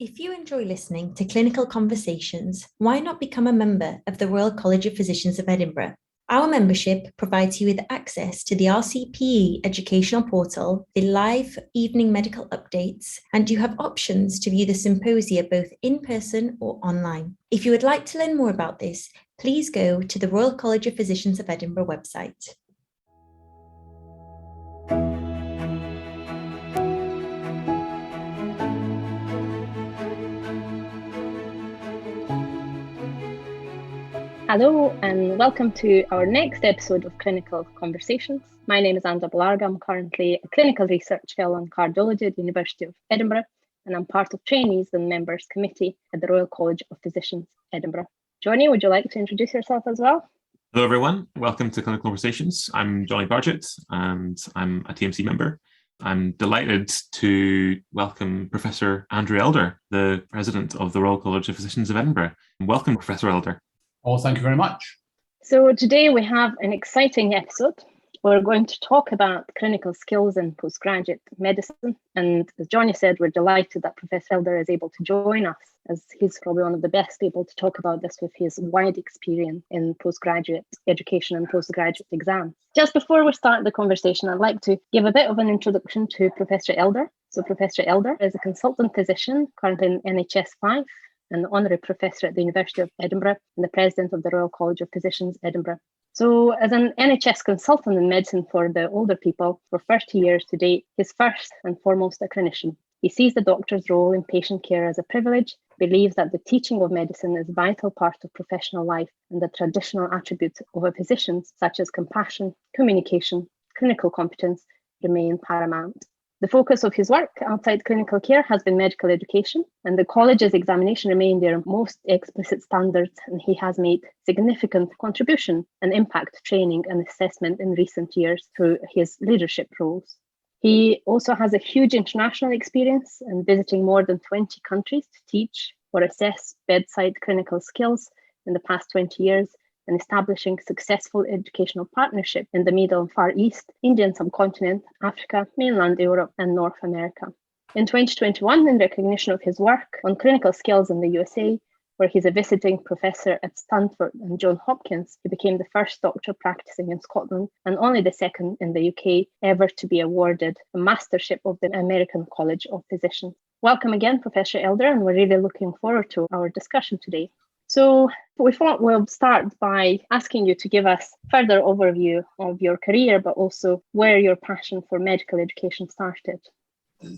If you enjoy listening to clinical conversations, why not become a member of the Royal College of Physicians of Edinburgh? Our membership provides you with access to the RCPE educational portal, the live evening medical updates, and you have options to view the symposia both in person or online. If you would like to learn more about this, please go to the Royal College of Physicians of Edinburgh website. Hello and welcome to our next episode of Clinical Conversations. My name is Bularga. I'm currently a clinical research fellow in cardiology at the University of Edinburgh, and I'm part of trainees and members committee at the Royal College of Physicians, Edinburgh. Johnny, would you like to introduce yourself as well? Hello everyone, welcome to Clinical Conversations. I'm Johnny Bardgett and I'm a TMC member. I'm delighted to welcome Professor Andrew Elder, the President of the Royal College of Physicians of Edinburgh. Welcome, Professor Elder. Oh, thank you very much. So today we have an exciting episode. We're going to talk about clinical skills in postgraduate medicine. And as Johnny said, we're delighted that Professor Elder is able to join us, as he's probably one of the best able to talk about this with his wide experience in postgraduate education and postgraduate exams. Just before we start the conversation, I'd like to give a bit of an introduction to Professor Elder. So Professor Elder is a consultant physician, currently in NHS 5, an honorary professor at the University of Edinburgh and the president of the Royal College of Physicians, Edinburgh. So as an NHS consultant in medicine for the older people for 30 years to date, he's first and foremost a clinician. He sees the doctor's role in patient care as a privilege, believes that the teaching of medicine is a vital part of professional life, and the traditional attributes of a physician, such as compassion, communication, clinical competence, remain paramount. The focus of his work outside clinical care has been medical education, and the college's examination remained their most explicit standards, and he has made significant contribution and impact training and assessment in recent years through his leadership roles. He also has a huge international experience in visiting more than 20 countries to teach or assess bedside clinical skills in the past 20 years, and establishing successful educational partnership in the Middle and Far East, Indian subcontinent, Africa, mainland Europe, and North America. In 2021, in recognition of his work on clinical skills in the USA, where he's a visiting professor at Stanford and Johns Hopkins, he became the first doctor practicing in Scotland and only the second in the UK ever to be awarded a mastership of the American College of Physicians. Welcome again, Professor Elder, and we're really looking forward to our discussion today. So we thought we'll start by asking you to give us further overview of your career, but also where your passion for medical education started.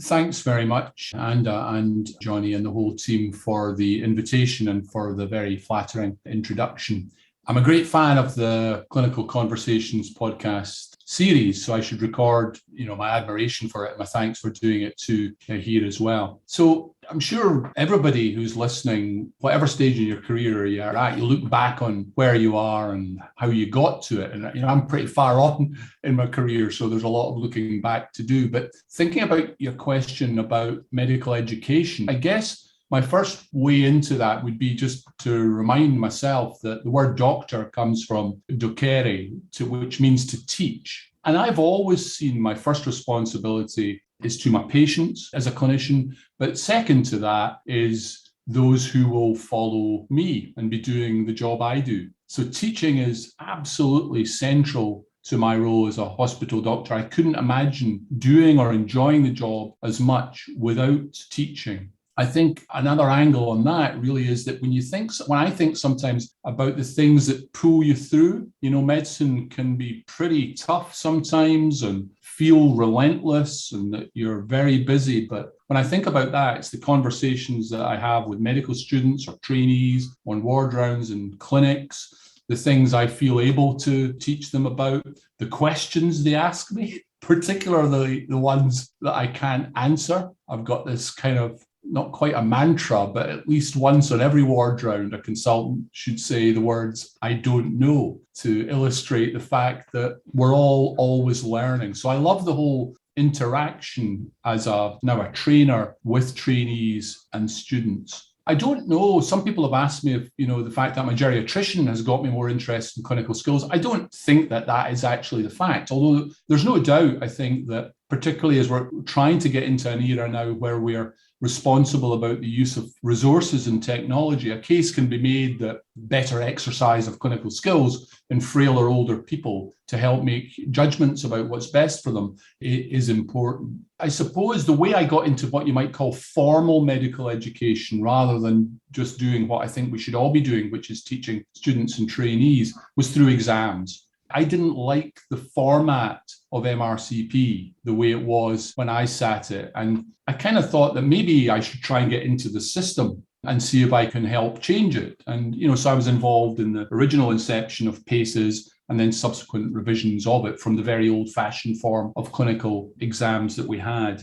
Thanks very much, Anda and Johnny and the whole team for the invitation and for the very flattering introduction. I'm a great fan of the Clinical Conversations podcast series, so I should record, my admiration for it and my thanks for doing it too here as well. So I'm sure everybody who's listening, whatever stage in your career you're at, you look back on where you are and how you got to it. And I'm pretty far on in my career, so there's a lot of looking back to do. But thinking about your question about medical education, I guess my first way into that would be just to remind myself that the word doctor comes from docere, which means to teach. And I've always seen my first responsibility is to my patients as a clinician, but second to that is those who will follow me and be doing the job I do. So teaching is absolutely central to my role as a hospital doctor. I couldn't imagine doing or enjoying the job as much without teaching. I think another angle on that really is that when I think sometimes about the things that pull you through, medicine can be pretty tough sometimes and feel relentless and that you're very busy. But when I think about that, it's the conversations that I have with medical students or trainees on ward rounds and clinics, the things I feel able to teach them about, the questions they ask me, particularly the ones that I can't answer. I've got this kind of not quite a mantra, but at least once on every ward round, a consultant should say the words, "I don't know," to illustrate the fact that we're all always learning. So I love the whole interaction as now a trainer with trainees and students. I don't know. Some people have asked me if, the fact that I'm a geriatrician has got me more interested in clinical skills. I don't think that is actually the fact, although there's no doubt, I think, that particularly as we're trying to get into an era now where we're responsible about the use of resources and technology. A case can be made that better exercise of clinical skills in frail or older people to help make judgments about what's best for them is important. I suppose the way I got into what you might call formal medical education, rather than just doing what I think we should all be doing, which is teaching students and trainees, was through exams. I didn't like the format of MRCP the way it was when I sat it. And I kind of thought that maybe I should try and get into the system and see if I can help change it. And, so I was involved in the original inception of PACES and then subsequent revisions of it from the very old-fashioned form of clinical exams that we had.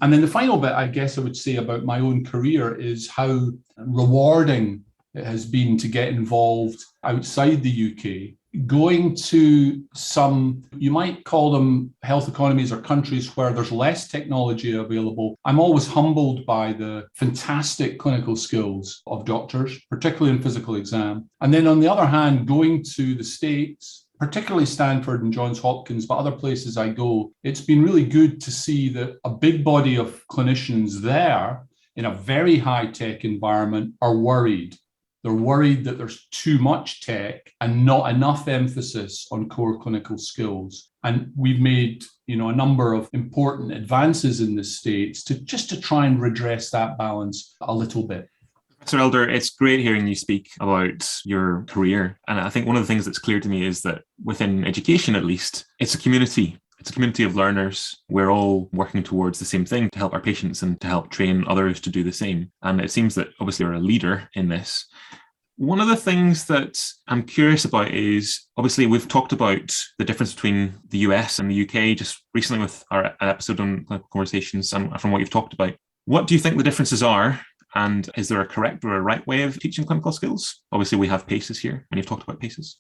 And then the final bit, I guess I would say about my own career is how rewarding it has been to get involved outside the UK. Going to some, you might call them health economies or countries where there's less technology available. I'm always humbled by the fantastic clinical skills of doctors, particularly in physical exam. And then on the other hand, going to the States, particularly Stanford and Johns Hopkins, but other places I go, it's been really good to see that a big body of clinicians there in a very high-tech environment are worried. They're worried that there's too much tech and not enough emphasis on core clinical skills. And we've made, a number of important advances in the States to try and redress that balance a little bit. Professor Elder, it's great hearing you speak about your career. And I think one of the things that's clear to me is that within education, at least, it's a community. It's a community of learners. We're all working towards the same thing to help our patients and to help train others to do the same. And it seems that obviously you're a leader in this. One of the things that I'm curious about is, obviously we've talked about the difference between the US and the UK just recently with our episode on clinical conversations and from what you've talked about. What do you think the differences are? And is there a correct or a right way of teaching clinical skills? Obviously we have PACES here and you've talked about PACES.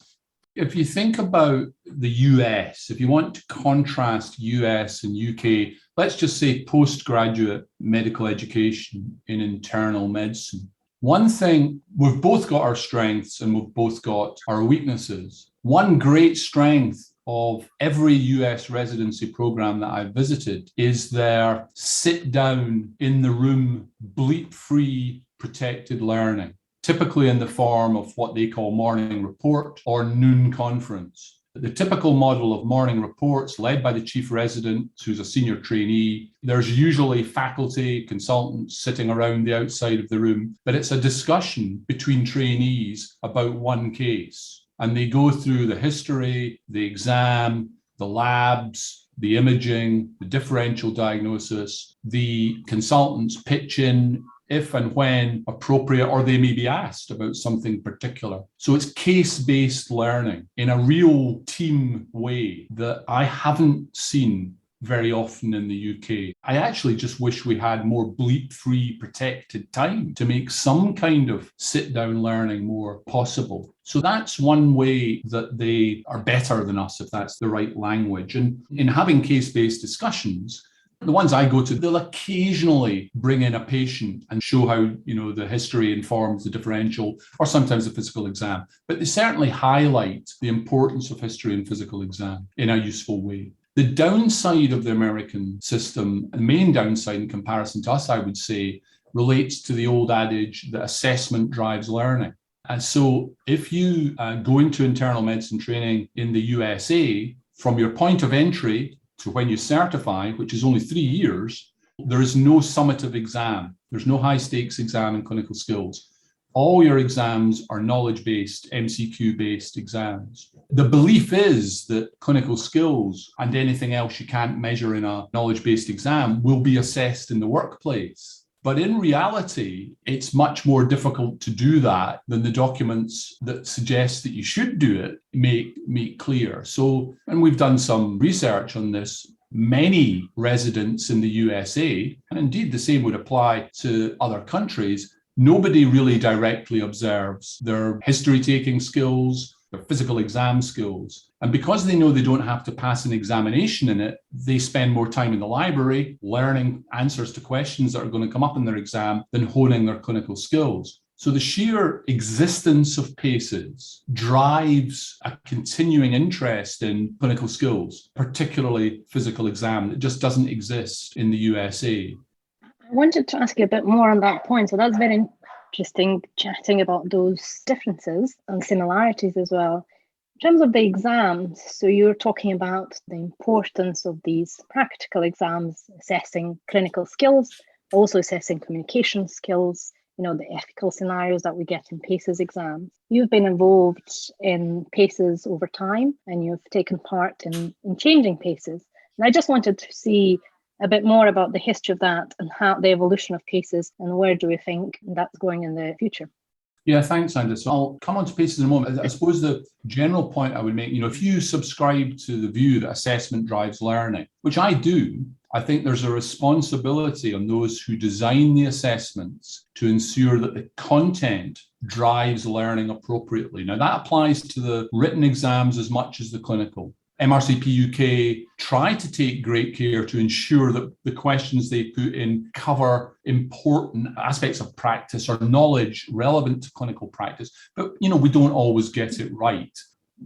If you think about the US, if you want to contrast US and UK, let's just say postgraduate medical education in internal medicine. One thing, we've both got our strengths and we've both got our weaknesses. One great strength of every US residency program that I've visited is their sit down in the room, bleep-free protected learning, typically in the form of what they call morning report or noon conference. The typical model of morning reports led by the chief resident, who's a senior trainee, there's usually faculty, consultants sitting around the outside of the room, but it's a discussion between trainees about one case. And they go through the history, the exam, the labs, the imaging, the differential diagnosis, the consultants pitch in if and when appropriate, or they may be asked about something particular. So it's case-based learning in a real team way that I haven't seen very often in the UK. I actually just wish we had more bleep-free protected time to make some kind of sit-down learning more possible. So that's one way that they are better than us, if that's the right language. And in having case-based discussions, the ones I go to, they'll occasionally bring in a patient and show how, the history informs the differential or sometimes the physical exam. But they certainly highlight the importance of history and physical exam in a useful way. The downside of the American system, the main downside in comparison to us, I would say, relates to the old adage that assessment drives learning. And so if you go into internal medicine training in the USA, from your point of entry to when you certify, which is only 3 years, there is no summative exam. There's no high stakes exam in clinical skills. All your exams are knowledge-based, MCQ-based exams. The belief is that clinical skills and anything else you can't measure in a knowledge-based exam will be assessed in the workplace. But in reality, it's much more difficult to do that than the documents that suggest that you should do it make clear. So, and we've done some research on this, many residents in the USA, and indeed the same would apply to other countries, nobody really directly observes their history-taking skills, their physical exam skills. And because they know they don't have to pass an examination in it, they spend more time in the library learning answers to questions that are going to come up in their exam than honing their clinical skills. So the sheer existence of PACEs drives a continuing interest in clinical skills, particularly physical exam, that just doesn't exist in the USA. I wanted to ask you a bit more on that point. So that's very interesting, chatting about those differences and similarities as well. In terms of the exams, so you're talking about the importance of these practical exams, assessing clinical skills, also assessing communication skills, the ethical scenarios that we get in PACES exams. You've been involved in PACES over time, and you've taken part in changing PACES. And I just wanted to see a bit more about the history of that and how the evolution of PACES, and where do we think that's going in the future? Yeah, thanks, Andy. So I'll come on to PACES in a moment. I suppose the general point I would make, if you subscribe to the view that assessment drives learning, which I do, I think there's a responsibility on those who design the assessments to ensure that the content drives learning appropriately. Now, that applies to the written exams as much as the clinical. MRCP UK try to take great care to ensure that the questions they put in cover important aspects of practice or knowledge relevant to clinical practice. But, we don't always get it right.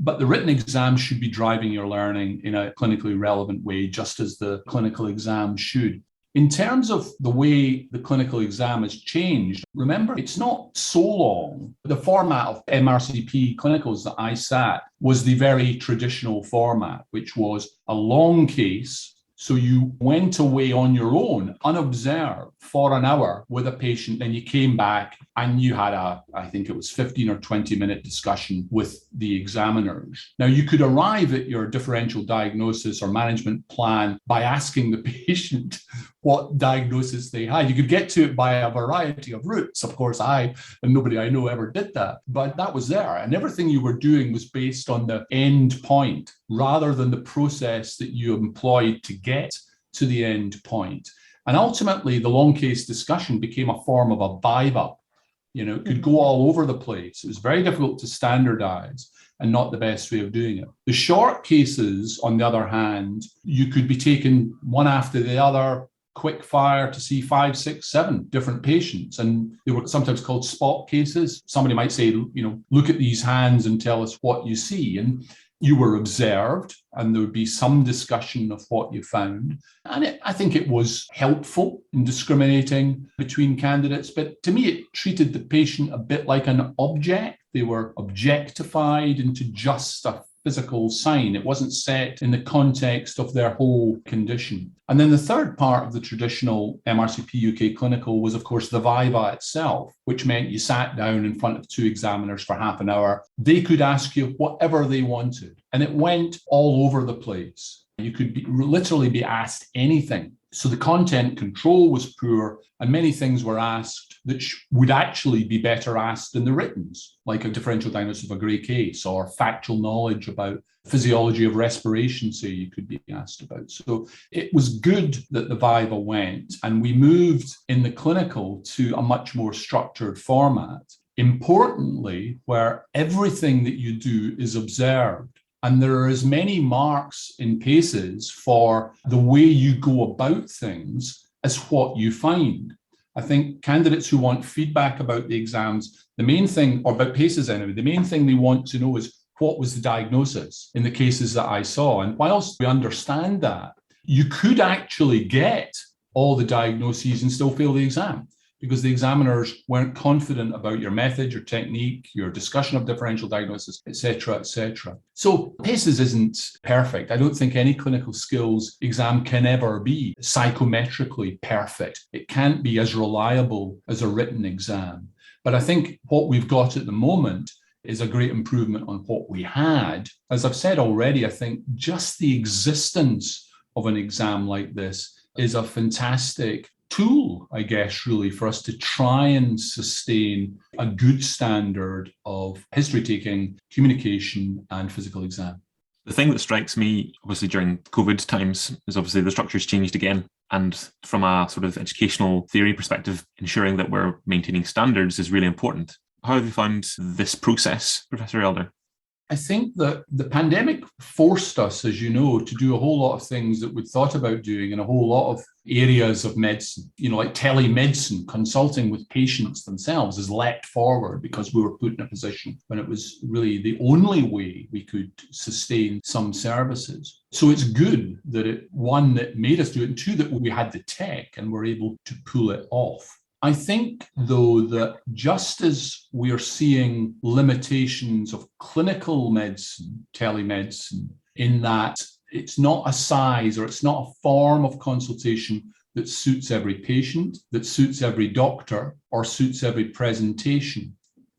But the written exam should be driving your learning in a clinically relevant way, just as the clinical exam should. In terms of the way the clinical exam has changed, remember, it's not so long. The format of MRCP clinicals that I sat was the very traditional format, which was a long case. So you went away on your own, unobserved, for an hour with a patient, then you came back and you had I think it was 15 or 20-minute discussion with the examiners. Now, you could arrive at your differential diagnosis or management plan by asking the patient what diagnosis they had. You could get to it by a variety of routes. Of course, I and nobody I know ever did that, but that was there. And everything you were doing was based on the end point rather than the process that you employed to get to the end point. And ultimately, the long case discussion became a form of a viva. It could go all over the place. It was very difficult to standardize and not the best way of doing it. The short cases, on the other hand, you could be taken one after the other, quick fire to see 5, 6, 7 different patients. And they were sometimes called spot cases. Somebody might say, look at these hands and tell us what you see. And you were observed, and there would be some discussion of what you found. And I think it was helpful in discriminating between candidates. But to me, it treated the patient a bit like an object. They were objectified into just a physical sign. It wasn't set in the context of their whole condition. And then the third part of the traditional MRCP UK clinical was, of course, the viva itself, which meant you sat down in front of 2 examiners for half an hour. They could ask you whatever they wanted, and it went all over the place. You could literally be asked anything. So the content control was poor, and many things were asked that would actually be better asked in the writtens, like a differential diagnosis of a grey case or factual knowledge about physiology of respiration, say, you could be asked about. So it was good that the viva went, and we moved in the clinical to a much more structured format. Importantly, where everything that you do is observed. And there are as many marks in PACES for the way you go about things as what you find. I think candidates who want feedback about the exams, the main thing, or about PACES anyway, the main thing they want to know is what was the diagnosis in the cases that I saw. And whilst we understand that, you could actually get all the diagnoses and still fail the exam, because the examiners weren't confident about your method, your technique, your discussion of differential diagnosis, et cetera, et cetera. So PACES isn't perfect. I don't think any clinical skills exam can ever be psychometrically perfect. It can't be as reliable as a written exam. But I think what we've got at the moment is a great improvement on what we had. As I've said already, I think just the existence of an exam like this is a fantastic tool, I guess, really, for us to try and sustain a good standard of history taking, communication, and physical exam. The thing that strikes me, obviously, during COVID times is obviously the structure's changed again. And from a sort of educational theory perspective, ensuring that we're maintaining standards is really important. How have you found this process, Professor Elder? I think that the pandemic forced us, as you know, to do a whole lot of things that we'd thought about doing in a whole lot of areas of medicine. Like telemedicine, consulting with patients themselves has leapt forward because we were put in a position when it was really the only way we could sustain some services. So it's good that one, that made us do it, and two, that we had the tech and were able to pull it off. I think, though, that just as we are seeing limitations of clinical medicine, telemedicine, in that it's not a size or it's not a form of consultation that suits every patient, that suits every doctor, or suits every presentation,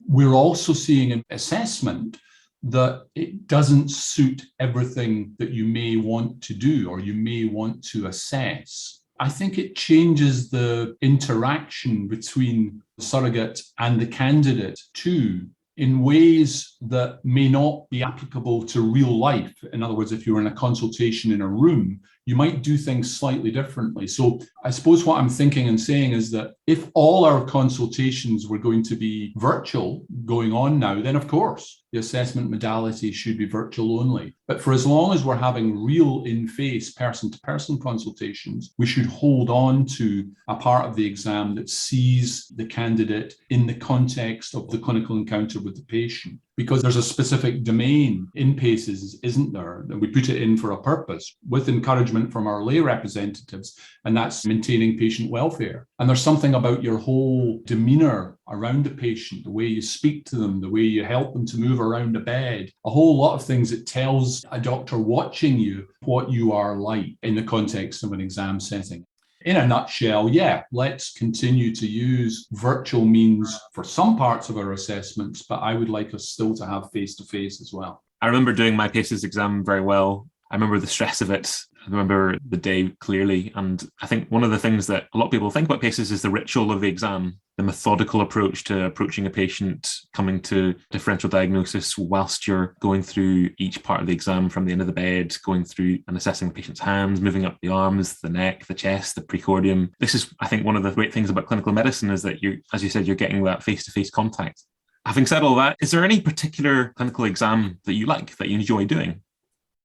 we're also seeing an assessment that it doesn't suit everything that you may want to do or you may want to assess. I think it changes the interaction between the surrogate and the candidate too, in ways that may not be applicable to real life. In other words, if you were in a consultation in a room, you might do things slightly differently. So I suppose what I'm thinking and saying is that if all our consultations were going to be virtual going on now, then of course the assessment modality should be virtual only. But for as long as we're having real in-face, person-to-person consultations, we should hold on to a part of the exam that sees the candidate in the context of the clinical encounter with the patient. Because there's a specific domain in PACES, isn't there? And we put it in for a purpose with encouragement from our lay representatives, and that's maintaining patient welfare. And there's something about your whole demeanour around the patient, the way you speak to them, the way you help them to move around a bed, a whole lot of things that tells a doctor watching you what you are like in the context of an exam setting. In a nutshell, yeah, let's continue to use virtual means for some parts of our assessments, but I would like us still to have face-to-face as well. I remember doing my PACES exam very well. I remember the stress of it. I remember the day clearly. And I think one of the things that a lot of people think about PACES is the ritual of the exam, the methodical approach to approaching a patient, coming to differential diagnosis whilst you're going through each part of the exam from the end of the bed, going through and assessing the patient's hands, moving up the arms, the neck, the chest, the precordium. This is, I think, one of the great things about clinical medicine is that you, as you said, you're getting that face-to-face contact. Having said all that, is there any particular clinical exam that you like, that you enjoy doing?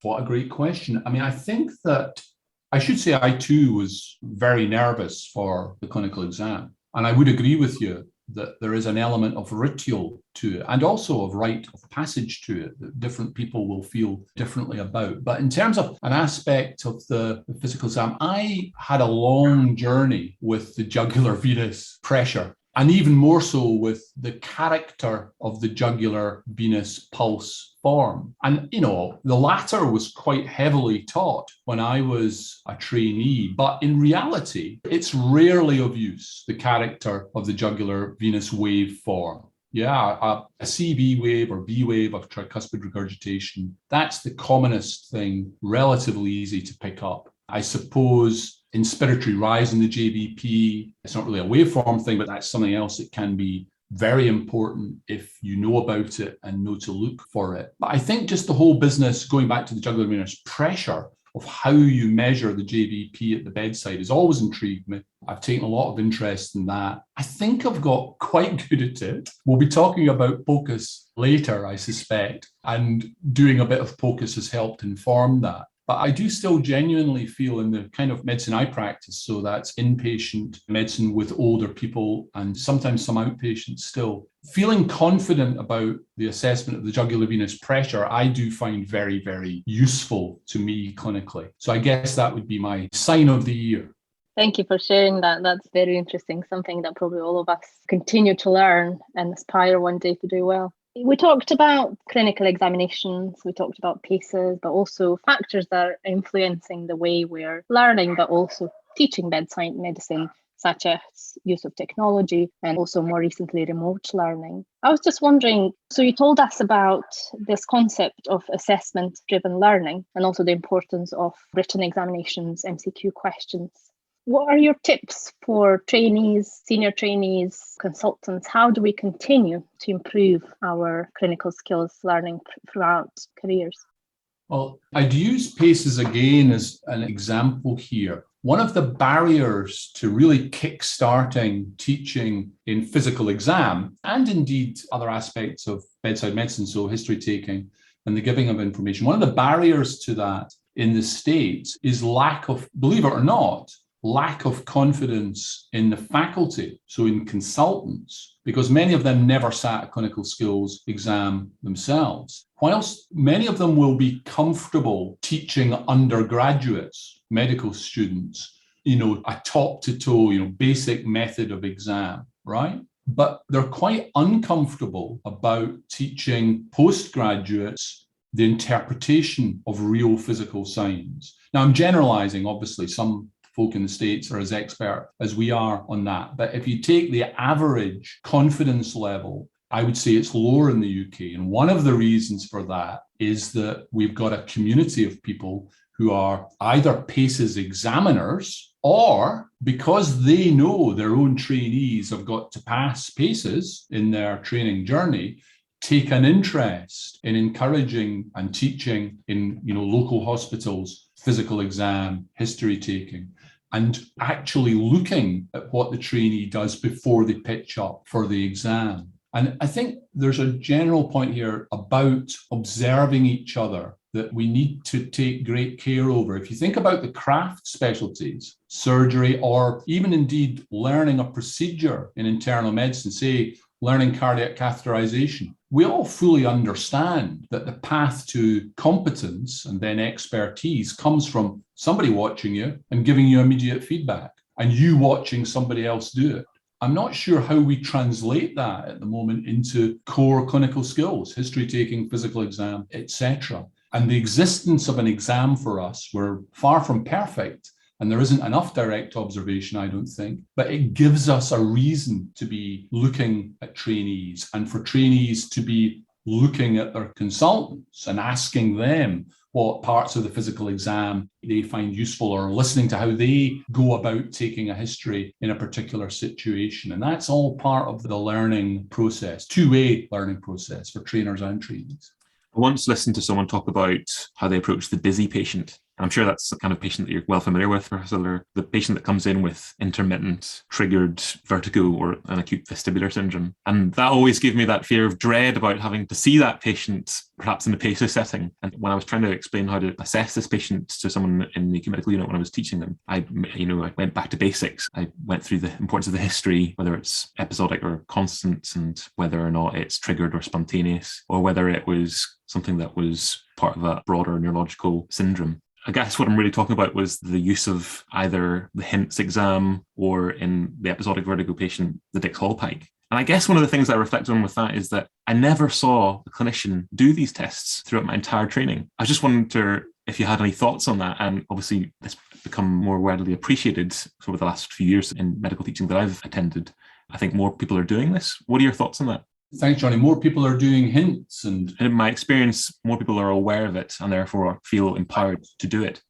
What a great question. I mean, I think that I should say I too was very nervous for the clinical exam. And I would agree with you that there is an element of ritual to it and also of rite of passage to it that different people will feel differently about. But in terms of an aspect of the physical exam, I had a long journey with the jugular venous pressure, and even more so with the character of the jugular venous pulse form. And, the latter was quite heavily taught when I was a trainee, but in reality, it's rarely of use, the character of the jugular venous wave form. Yeah, a CV wave or B wave of tricuspid regurgitation, that's the commonest thing, relatively easy to pick up. I suppose inspiratory rise in the JVP, it's not really a waveform thing, but that's something else that can be very important if you know about it and know to look for it. But I think just the whole business, going back to the jugular venous pressure of how you measure the JVP at the bedside has always intrigued me. I've taken a lot of interest in that. I think I've got quite good at it. We'll be talking about POCUS later, I suspect, and doing a bit of POCUS has helped inform that. But I do still genuinely feel in the kind of medicine I practice, so that's inpatient medicine with older people and sometimes some outpatients still, feeling confident about the assessment of the jugular venous pressure, I do find very, very useful to me clinically. So I guess that would be my sign of the year. Thank you for sharing that. That's very interesting, something that probably all of us continue to learn and aspire one day to do well. We talked about clinical examinations, we talked about PACES, but also factors that are influencing the way we're learning, but also teaching bedside medicine, such as use of technology and also more recently remote learning. I was just wondering, so you told us about this concept of assessment-driven learning and also the importance of written examinations, MCQ questions. What are your tips for trainees, senior trainees, consultants? How do we continue to improve our clinical skills learning throughout careers? Well, I'd use PACES again as an example here. One of the barriers to really kick-starting teaching in physical exam, and indeed other aspects of bedside medicine, so history taking, and the giving of information. One of the barriers to that in the States is lack of, believe it or not, lack of confidence in the faculty, so in consultants, because many of them never sat a clinical skills exam themselves. Whilst many of them will be comfortable teaching undergraduates, medical students, a top to toe, basic method of exam, right? But they're quite uncomfortable about teaching postgraduates the interpretation of real physical signs. Now, I'm generalizing, obviously, some folk in the States are as expert as we are on that. But if you take the average confidence level, I would say it's lower in the UK. And one of the reasons for that is that we've got a community of people who are either PACES examiners, or because they know their own trainees have got to pass PACES in their training journey, take an interest in encouraging and teaching in local hospitals, physical exam, history taking, and actually looking at what the trainee does before they pitch up for the exam. And I think there's a general point here about observing each other that we need to take great care over. If you think about the craft specialties, surgery, or even indeed learning a procedure in internal medicine, say learning cardiac catheterization, we all fully understand that the path to competence and then expertise comes from somebody watching you and giving you immediate feedback, and you watching somebody else do it. I'm not sure how we translate that at the moment into core clinical skills, history taking, physical exam, etc. And the existence of an exam for us, we're far from perfect, and there isn't enough direct observation, I don't think, but it gives us a reason to be looking at trainees, and for trainees to be looking at their consultants and asking them what parts of the physical exam they find useful, or listening to how they go about taking a history in a particular situation. And that's all part of the learning process, two-way learning process for trainers and trainees. I once listened to someone talk about how they approach the busy patient. I'm sure that's the kind of patient that you're well familiar with, Professor. The patient that comes in with intermittent triggered vertigo or an acute vestibular syndrome. And that always gave me that fear of dread about having to see that patient, perhaps in the PACES setting. And when I was trying to explain how to assess this patient to someone in the acute medical unit when I was teaching them, I went back to basics. I went through the importance of the history, whether it's episodic or constant, and whether or not it's triggered or spontaneous, or whether it was something that was part of a broader neurological syndrome. I guess what I'm really talking about was the use of either the HINTS exam, or in the episodic vertigo patient, the Dix-Hallpike. And I guess one of the things I reflect on with that is that I never saw a clinician do these tests throughout my entire training. I just wonder if you had any thoughts on that. And obviously it's become more widely appreciated over the last few years in medical teaching that I've attended. I think more people are doing this. What are your thoughts on that? Thanks, Johnny. More people are doing HINTS. And in my experience, more people are aware of it and therefore feel empowered to do it.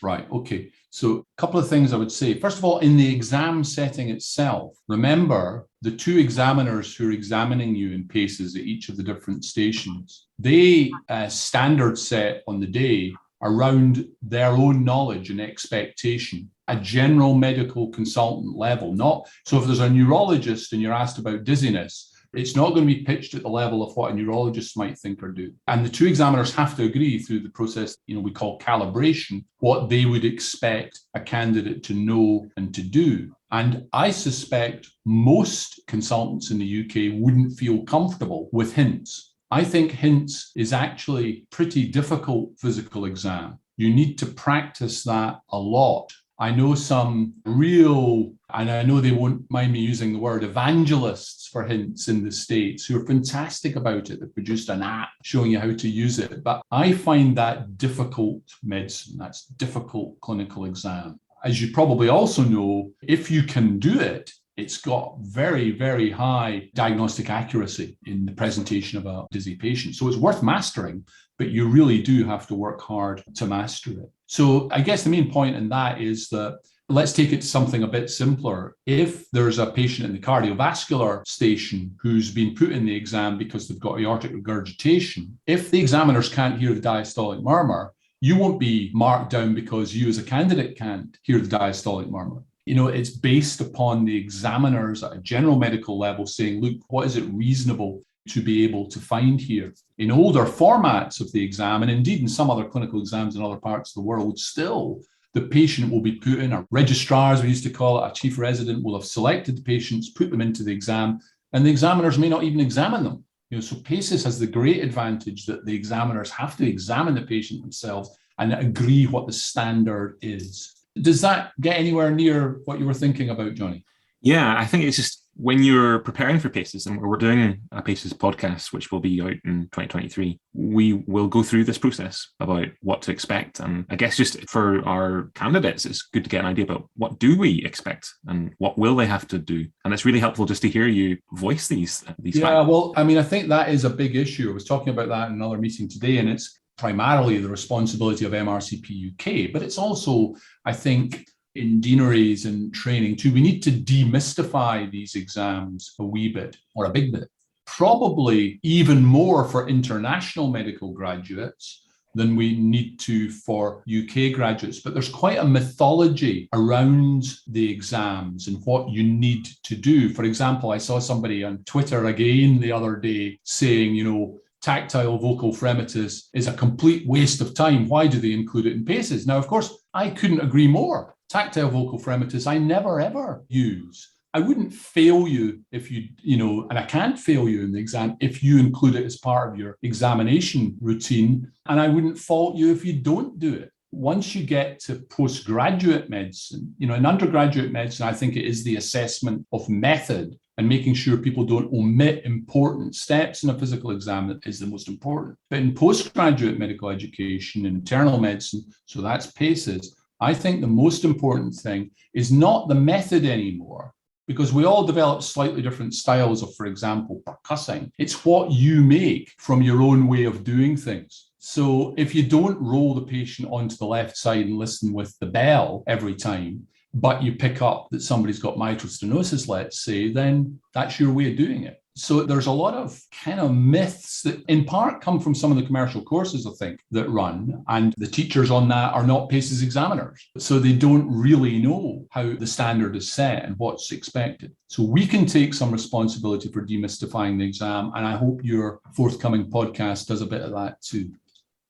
Right. Okay. So a couple of things I would say. First of all, in the exam setting itself, remember the two examiners who are examining you in PACES at each of the different stations, they standard set on the day around their own knowledge and expectation, a general medical consultant level. Not so if there's a neurologist and you're asked about dizziness, it's not going to be pitched at the level of what a neurologist might think or do. And the two examiners have to agree through the process, we call calibration, what they would expect a candidate to know and to do. And I suspect most consultants in the UK wouldn't feel comfortable with HINTS. I think HINTS is actually pretty difficult physical exam. You need to practice that a lot. I know some real, and I know they won't mind me using the word, evangelists for HINTS in the States who are fantastic about it. They've produced an app showing you how to use it. But I find that difficult medicine. That's difficult clinical exam. As you probably also know, if you can do it, it's got very, very high diagnostic accuracy in the presentation of a dizzy patient. So it's worth mastering, but you really do have to work hard to master it. So I guess the main point in that is that let's take it to something a bit simpler. If there's a patient in the cardiovascular station who's been put in the exam because they've got aortic regurgitation, if the examiners can't hear the diastolic murmur, you won't be marked down because you as a candidate can't hear the diastolic murmur. It's based upon the examiners at a general medical level saying, look, what is it reasonable to be able to find here. In older formats of the exam, and indeed in some other clinical exams in other parts of the world still, the patient will be put in, a registrar, as we used to call it, a chief resident will have selected the patients, put them into the exam, and the examiners may not even examine them. So PACES has the great advantage that the examiners have to examine the patient themselves and agree what the standard is. Does that get anywhere near what you were thinking about, Johnny? Yeah, I think it's just when you're preparing for PACES, and we're doing a PACES podcast, which will be out in 2023, we will go through this process about what to expect. And I guess just for our candidates, it's good to get an idea about what do we expect and what will they have to do. And it's really helpful just to hear you voice these Yeah, factors. well, I mean, I think that is a big issue. I was talking about that in another meeting today, and it's primarily the responsibility of MRCP UK, but it's also, I think, in deaneries and training too, we need to demystify these exams a wee bit, or a big bit. Probably even more for international medical graduates than we need to for UK graduates. But there's quite a mythology around the exams and what you need to do. For example, I saw somebody on Twitter again the other day saying, tactile vocal fremitus is a complete waste of time. Why do they include it in PACES? Now, of course, I couldn't agree more. Tactile vocal fremitus, I never, ever use. I wouldn't fail you if and I can't fail you in the exam if you include it as part of your examination routine, and I wouldn't fault you if you don't do it. Once you get to postgraduate medicine, in undergraduate medicine, I think it is the assessment of method and making sure people don't omit important steps in a physical exam that is the most important. But in postgraduate medical education, in internal medicine, so that's PACES, I think the most important thing is not the method anymore, because we all develop slightly different styles of, for example, percussing. It's what you make from your own way of doing things. So if you don't roll the patient onto the left side and listen with the bell every time, but you pick up that somebody's got mitral stenosis, let's say, then that's your way of doing it. So there's a lot of kind of myths that in part come from some of the commercial courses, I think, that run, and the teachers on that are not PACES examiners. So they don't really know how the standard is set and what's expected. So we can take some responsibility for demystifying the exam, and I hope your forthcoming podcast does a bit of that too.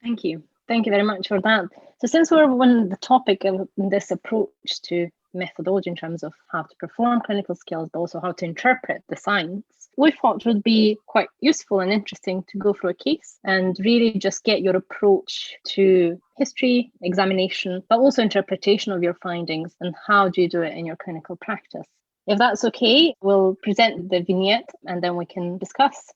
Thank you. Thank you very much for that. So since we're on the topic of this approach to methodology in terms of how to perform clinical skills, but also how to interpret the science, we thought it would be quite useful and interesting to go through a case and really just get your approach to history, examination, but also interpretation of your findings and how do you do it in your clinical practice. If that's okay, we'll present the vignette and then we can discuss.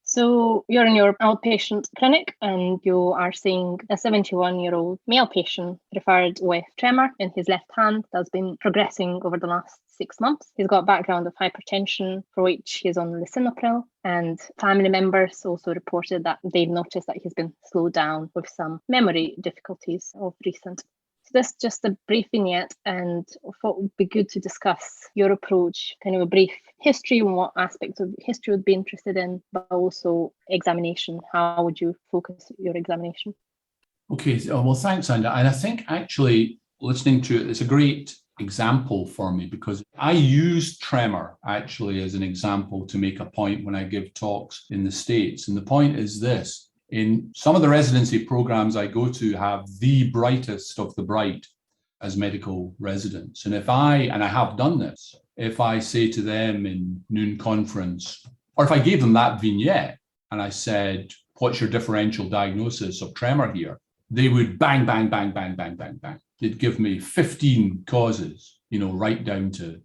So you're in your outpatient clinic and you are seeing a 71-year-old male patient referred with tremor in his left hand that's been progressing over the last 6 months. He's got a background of hypertension for which he's on lisinopril, and family members also reported that they've noticed that he's been slowed down with some memory difficulties of recent. So this is just a brief vignette, and I thought it would be good to discuss your approach, kind of a brief history and what aspects of history would be interested in, but also examination. How would you focus your examination? Okay, well, thanks, Anda. And I think actually listening to it, it's a great example for me because I use tremor actually as an example to make a point when I give talks in the States. And the point is this. In some of the residency programs I go to have the brightest of the bright as medical residents. And I have done this, if I say to them in noon conference, or if I gave them that vignette and I said, what's your differential diagnosis of tremor here? They would bang, bang, bang, bang, bang, bang, bang. They'd give me 15 causes, right down to,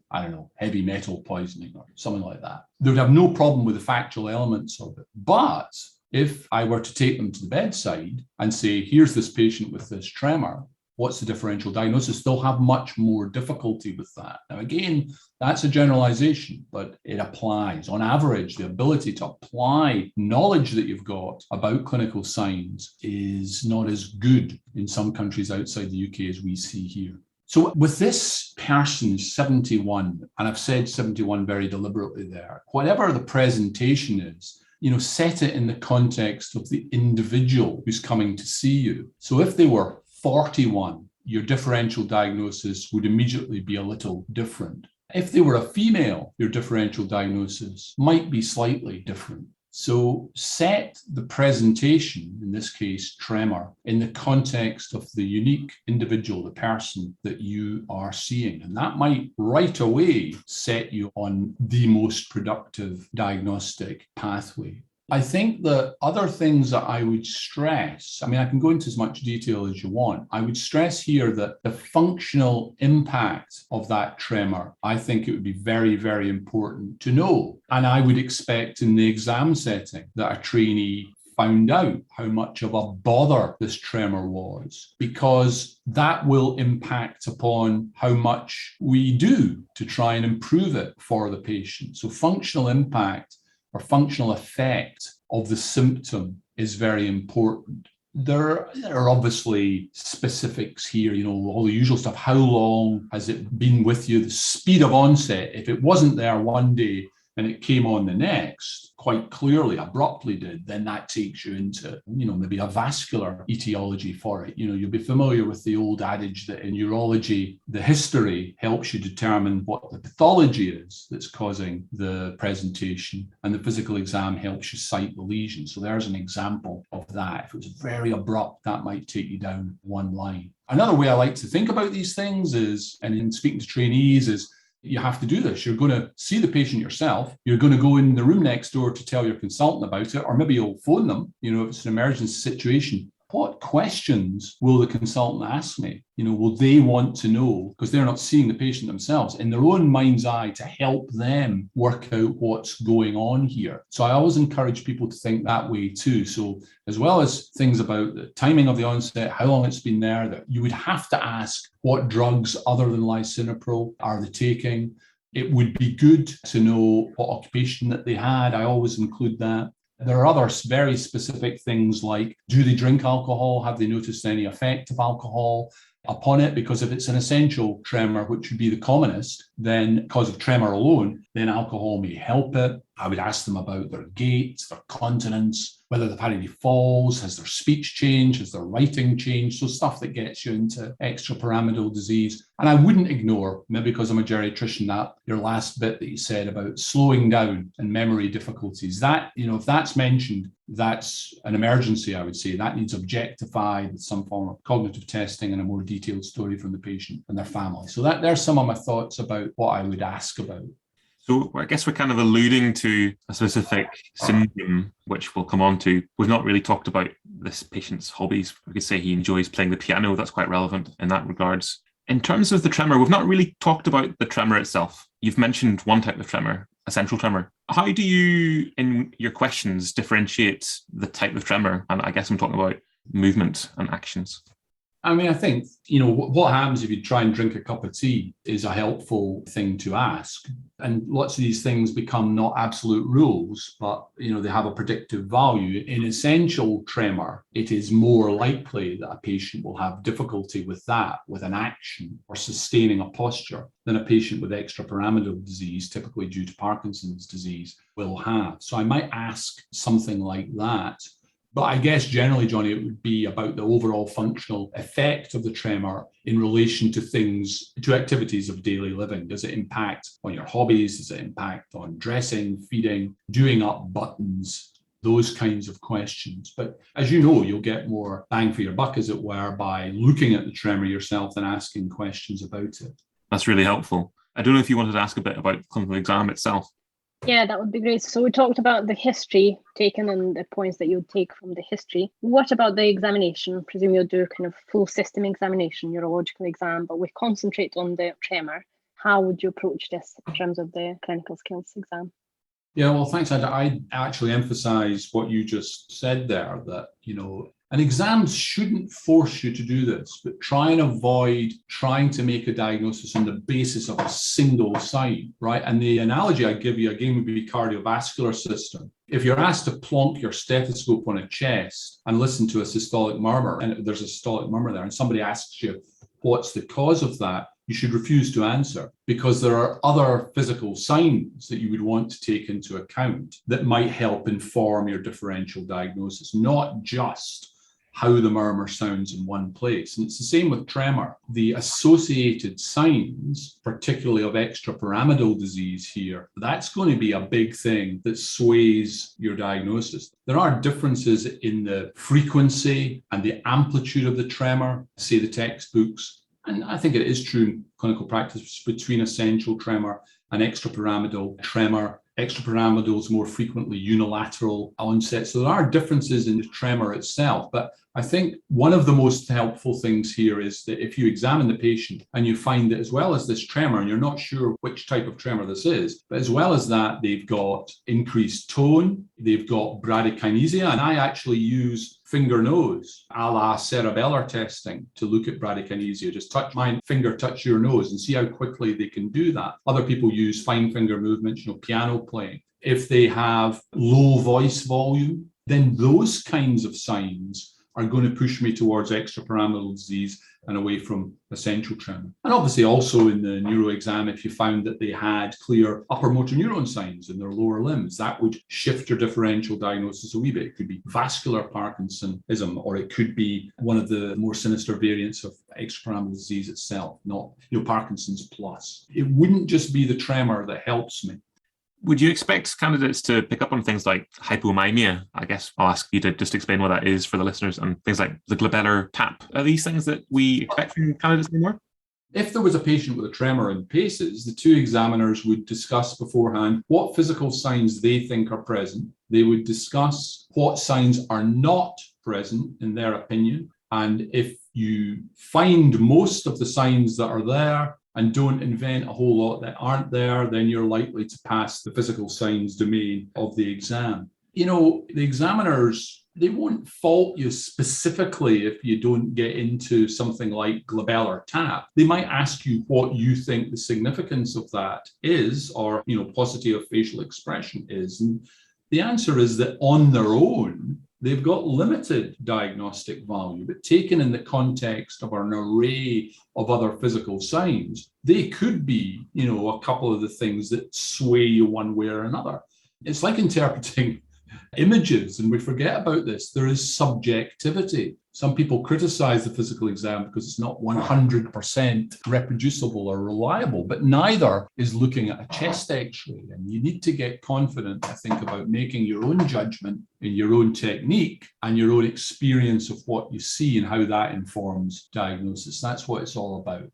heavy metal poisoning or something like that. They would have no problem with the factual elements of it. But if I were to take them to the bedside and say, here's this patient with this tremor, what's the differential diagnosis? They'll have much more difficulty with that. Now, again, that's a generalization, but it applies. On average, the ability to apply knowledge that you've got about clinical signs is not as good in some countries outside the UK as we see here. So with this person, 71, and I've said 71 very deliberately there, whatever the presentation is, set it in the context of the individual who's coming to see you. So if they were 41, your differential diagnosis would immediately be a little different. If they were a female, your differential diagnosis might be slightly different. So set the presentation, in this case, tremor, in the context of the unique individual, the person that you are seeing. And that might right away set you on the most productive diagnostic pathway. I think the other things that I would stress, I can go into as much detail as you want. I would stress here that the functional impact of that tremor, I think it would be very, very important to know. And I would expect in the exam setting that a trainee found out how much of a bother this tremor was, because that will impact upon how much we do to try and improve it for the patient. So functional impact or functional effect of the symptom is very important. There are obviously specifics here, all the usual stuff. How long has it been with you? The speed of onset. If it wasn't there one day and it came on the next, quite clearly, abruptly did, then that takes you into, maybe a vascular etiology for it. You'll be familiar with the old adage that in urology, the history helps you determine what the pathology is that's causing the presentation, and the physical exam helps you cite the lesion. So there's an example of that. If it was very abrupt, that might take you down one line. Another way I like to think about these things is, and in speaking to trainees, is you have to do this. You're going to see the patient yourself. You're going to go in the room next door to tell your consultant about it, or maybe you'll phone them, if it's an emergency situation. What questions will the consultant ask me? Will they want to know, because they're not seeing the patient themselves, in their own mind's eye, to help them work out what's going on here? So I always encourage people to think that way too. So as well as things about the timing of the onset, how long it's been there, that you would have to ask what drugs other than lisinopril are they taking. It would be good to know what occupation that they had. I always include that. There are other very specific things like, do they drink alcohol? Have they noticed any effect of alcohol upon it? Because if it's an essential tremor, which would be the commonest, then cause of tremor alone, then alcohol may help it. I would ask them about their gait, their continence, whether they've had any falls, has their speech changed, has their writing changed, so stuff that gets you into extrapyramidal disease. And I wouldn't ignore, maybe because I'm a geriatrician, that your last bit that you said about slowing down and memory difficulties. That, if that's mentioned, that's an emergency, I would say. That needs objectified with some form of cognitive testing and a more detailed story from the patient and their family. So there's some of my thoughts about what I would ask about. So I guess we're kind of alluding to a specific syndrome, which we'll come on to. We've not really talked about this patient's hobbies. We could say he enjoys playing the piano. That's quite relevant in that regards. In terms of the tremor, we've not really talked about the tremor itself. You've mentioned one type of tremor, essential tremor. How do you, in your questions, differentiate the type of tremor? And I guess I'm talking about movement and actions. I think, what happens if you try and drink a cup of tea is a helpful thing to ask. And lots of these things become not absolute rules, but, they have a predictive value. In essential tremor, it is more likely that a patient will have difficulty with that, with an action or sustaining a posture, than a patient with extrapyramidal disease, typically due to Parkinson's disease, will have. So I might ask something like that. But I guess generally, Johnny, it would be about the overall functional effect of the tremor in relation to activities of daily living. Does it impact on your hobbies? Does it impact on dressing, feeding, doing up buttons? Those kinds of questions. But as you know, you'll get more bang for your buck, as it were, by looking at the tremor yourself than asking questions about it. That's really helpful. I don't know if you wanted to ask a bit about the clinical exam itself. Yeah, that would be great. So we talked about the history taken and the points that you would take from the history. What about the examination? I presume you'll do kind of full system examination, neurological exam, but we concentrate on the tremor. How would you approach this in terms of the clinical skills exam? Yeah, well, thanks. I actually emphasize what you just said there, that, an exam shouldn't force you to do this, but try and avoid trying to make a diagnosis on the basis of a single sign, right? And the analogy I give you again would be cardiovascular system. If you're asked to plonk your stethoscope on a chest and listen to a systolic murmur, and there's a systolic murmur there, and somebody asks you, what's the cause of that? You should refuse to answer, because there are other physical signs that you would want to take into account that might help inform your differential diagnosis, not just how the murmur sounds in one place. And it's the same with tremor. The associated signs, particularly of extrapyramidal disease here, that's going to be a big thing that sways your diagnosis. There are differences in the frequency and the amplitude of the tremor, say the textbooks. And I think it is true in clinical practice between essential tremor and extrapyramidal tremor. Extrapyramidal is more frequently unilateral onset. So there are differences in the tremor itself. But I think one of the most helpful things here is that if you examine the patient and you find that as well as this tremor, and you're not sure which type of tremor this is, but as well as that, they've got increased tone, they've got bradykinesia, and I actually use finger nose a la cerebellar testing to look at bradykinesia. Just touch my finger, touch your nose, and see how quickly they can do that. Other people use fine finger movements, piano playing. If they have low voice volume, then those kinds of signs are going to push me towards extrapyramidal disease and away from essential tremor. And obviously also in the neuro exam, if you found that they had clear upper motor neuron signs in their lower limbs, that would shift your differential diagnosis a wee bit. It could be vascular Parkinsonism, or it could be one of the more sinister variants of extrapyramidal disease itself, not Parkinson's plus. It wouldn't just be the tremor that helps me. Would you expect candidates to pick up on things like hypomimia? I guess I'll ask you to just explain what that is for the listeners, and things like the glabellar tap. Are these things that we expect from candidates anymore? If there was a patient with a tremor and paces, the two examiners would discuss beforehand what physical signs they think are present. They would discuss what signs are not present in their opinion. And if you find most of the signs that are there and don't invent a whole lot that aren't there, then you're likely to pass the physical signs domain of the exam. The examiners, they won't fault you specifically if you don't get into something like glabellar tap. They might ask you what you think the significance of that is, or, paucity of facial expression is. And the answer is that on their own, they've got limited diagnostic value, but taken in the context of an array of other physical signs, they could be, a couple of the things that sway you one way or another. It's like interpreting images, and we forget about this. There is subjectivity. Some people criticize the physical exam because it's not 100% reproducible or reliable, but neither is looking at a chest x-ray. And you need to get confident, I think, about making your own judgment in your own technique and your own experience of what you see and how that informs diagnosis. That's what it's all about.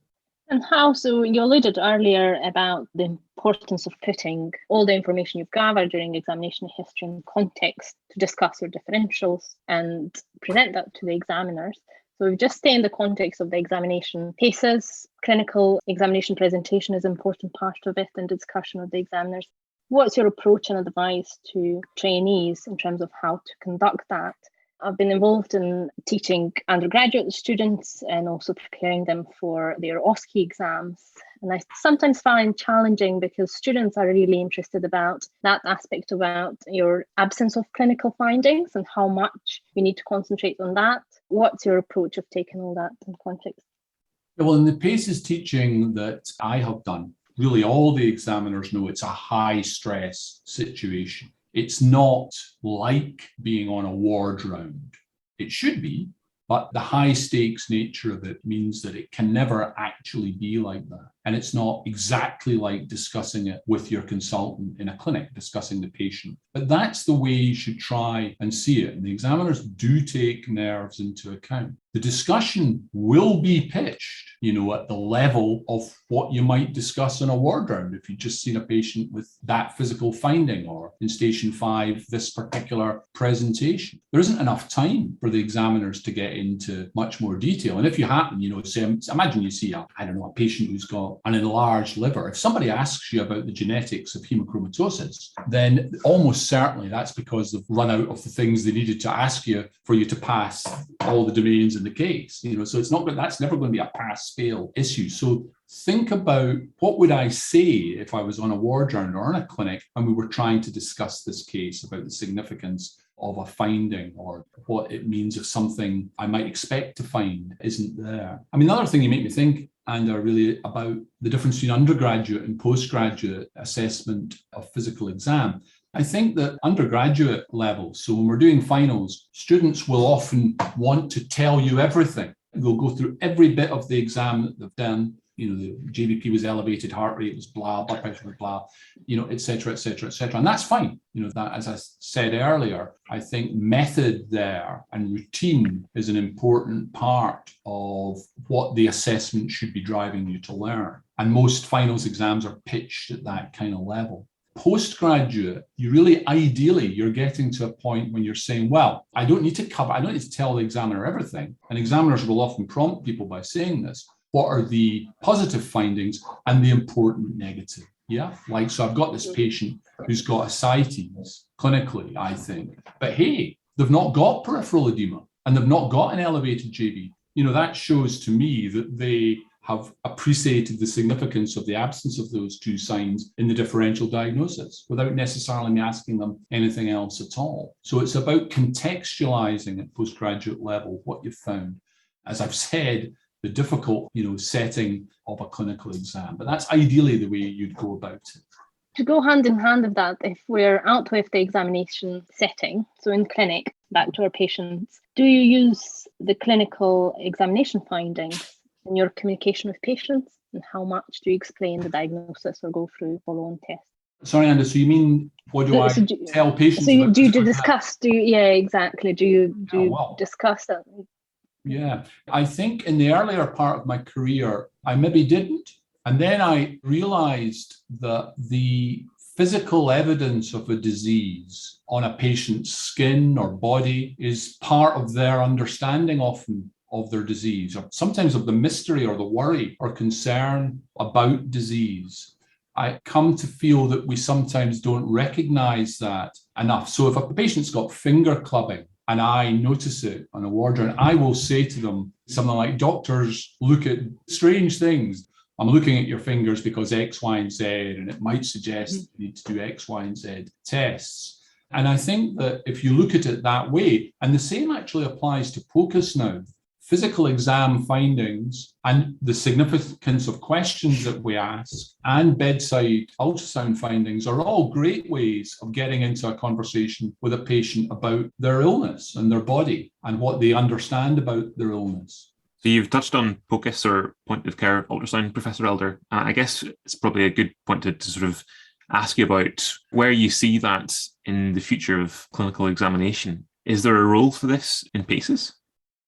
And how, so you alluded earlier about the importance of putting all the information you've gathered during examination history in context to discuss your differentials and present that to the examiners. So we've just stayed in the context of the examination paces. Clinical examination presentation is an important part of it and discussion with the examiners. What's your approach and advice to trainees in terms of how to conduct that? I've been involved in teaching undergraduate students and also preparing them for their OSCE exams. And I sometimes find challenging because students are really interested about that aspect about your absence of clinical findings and how much you need to concentrate on that. What's your approach of taking all that in context? Well, in the PACES teaching that I have done, really all the examiners know it's a high stress situation. It's not like being on a ward round. It should be, but the high stakes nature of it means that it can never actually be like that. And it's not exactly like discussing it with your consultant in a clinic, discussing the patient. But that's the way you should try and see it. And the examiners do take nerves into account. The discussion will be pitched, at the level of what you might discuss in a ward round if you've just seen a patient with that physical finding, or in station 5, this particular presentation. There isn't enough time for the examiners to get into much more detail. And if you happen, say, imagine you see a patient who's got an enlarged liver. If somebody asks you about the genetics of hemochromatosis, then almost certainly that's because they've run out of the things they needed to ask you for you to pass all the domains in the case. So that's never going to be a pass-fail issue. So think about, what would I say if I was on a ward round or in a clinic and we were trying to discuss this case about the significance of a finding, or what it means if something I might expect to find isn't there. The other thing you make me think, and are really about the difference between undergraduate and postgraduate assessment of physical exam. I think that undergraduate level, so when we're doing finals, students will often want to tell you everything. They'll go through every bit of the exam that they've done. The JBP was elevated, heart rate was blah, blood pressure was blah, et cetera, et cetera, et cetera. And that's fine. That, as I said earlier, I think method there and routine is an important part of what the assessment should be driving you to learn. And most finals exams are pitched at that kind of level. Postgraduate, ideally, you're getting to a point when you're saying, well, I don't need to tell the examiner everything. And examiners will often prompt people by saying this. What are the positive findings and the important negative? Yeah, so I've got this patient who's got ascites clinically, I think, but hey, they've not got peripheral edema and they've not got an elevated JB. That shows to me that they have appreciated the significance of the absence of those two signs in the differential diagnosis without necessarily me asking them anything else at all. So it's about contextualizing at postgraduate level what you've found. As I've said, the difficult, setting of a clinical exam, but that's ideally the way you'd go about it. To go hand in hand of that, if we're out with the examination setting, so in clinic, back to our patients, do you use the clinical examination findings in your communication with patients? And how much do you explain the diagnosis or go through follow-on tests? Sorry, Andy, so you mean, what do I tell patients? So do you discuss, yeah, exactly. Do you discuss that? Yeah, I think in the earlier part of my career, I maybe didn't. And then I realized that the physical evidence of a disease on a patient's skin or body is part of their understanding often of their disease, or sometimes of the mystery or the worry or concern about disease. I come to feel that we sometimes don't recognize that enough. So if a patient's got finger clubbing, and I notice it on a ward, and I will say to them something like, doctors look at strange things. I'm looking at your fingers because X, Y, and Z, and it might suggest you need to do X, Y, and Z tests. And I think that if you look at it that way, and the same actually applies to POCUS now, physical exam findings and the significance of questions that we ask and bedside ultrasound findings are all great ways of getting into a conversation with a patient about their illness and their body and what they understand about their illness. So you've touched on POCUS, or point of care ultrasound, Professor Elder. I guess it's probably a good point to sort of ask you about where you see that in the future of clinical examination. Is there a role for this in PACES?